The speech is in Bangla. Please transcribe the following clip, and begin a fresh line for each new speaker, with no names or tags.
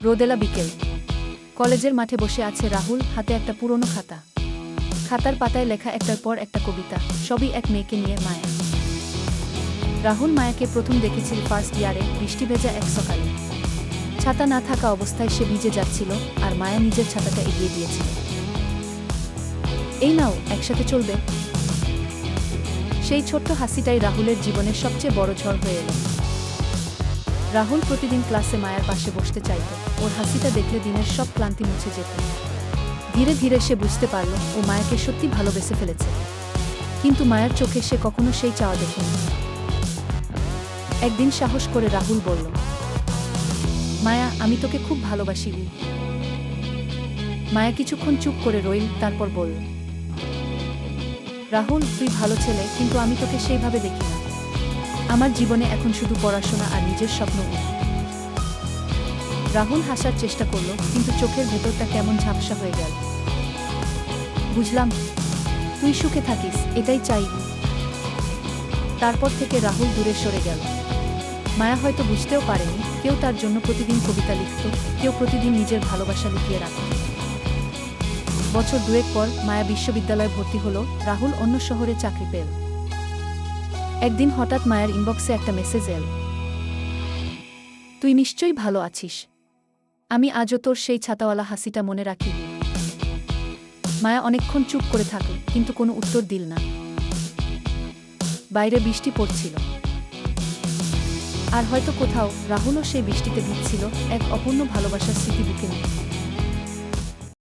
রোদেলা বিকেল। কলেজের মাঠে বসে আছে রাহুল, হাতে একটা পুরনো খাতা। খাতার পাতায় লেখা একটার পর একটা কবিতা, সবই এক মেয়েকে নিয়ে, মায়া। রাহুল মায়াকে প্রথম দেখেছিল ফার্স্ট ইয়ারে, বৃষ্টি ভেজা এক সকালে। ছাতা না থাকা অবস্থায় সে ভিজে যাচ্ছিল, আর মায়া নিজের ছাতাটা এগিয়ে দিয়েছিল। এই নাও, একসাথে চলবে। সেই ছোট্ট হাসিটাই রাহুলের জীবনের সবচেয়ে বড় ঝড় হয়ে এল। রাহুল প্রতিদিন ক্লাসে মায়ার পাশে বসতে চাইত। ওর হাসিটা দেখলে দিনের সব ক্লান্তি মুছে যেত। ধীরে ধীরে সে বুঝতে পারল ও মায়াকে সত্যি ভালোবেসে ফেলেছে, কিন্তু মায়ার চোখে সে কখনো সেই চাওয়া দেখেনি। একদিন সাহস করে রাহুল বলল, মায়া, আমি তোকে খুব ভালোবাসি। মায়া কিছুক্ষণ চুপ করে রইল, তারপর বলল, রাহুল, তুই ভালো ছেলে, কিন্তু আমি তোকে সেইভাবে দেখি না। আমার জীবনে এখন শুধু পড়াশোনা আর নিজের স্বপ্ন। রাহুল হাসার চেষ্টা করল, কিন্তু চোখের ভেতরটা কেমন ঝাপসা হয়ে গেল। বুঝলাম, তুই সুখে থাকিস, এটাই চাই। তারপর থেকে রাহুল দূরে সরে গেল। মায়া হয়তো বুঝতেও পারেনি, কেউ তার জন্য প্রতিদিন কবিতা লিখত, কেউ প্রতিদিন নিজের ভালোবাসা লুকিয়ে রাখত। বছর দুয়েক পর মায়া বিশ্ববিদ্যালয়ে ভর্তি হলো, রাহুল অন্য শহরে চাকরি পেল। একদিন হঠাৎ মায়ার ইনবক্সে একটা মেসেজ এল, তুই নিশ্চয়ই ভালো আছিস, আমি আজও তোর সেই ছাতাওয়ালা হাসিটা মনে রাখি। মায়া অনেকক্ষণ চুপ করে থাকল, কিন্তু কোনো উত্তর দিল না। বাইরে বৃষ্টি পড়ছিল, আর হয়তো কোথাও রাহুলও সেই বৃষ্টিতে ভিজছিল, এক অপূর্ণ ভালোবাসার স্মৃতি বুকে নিয়ে।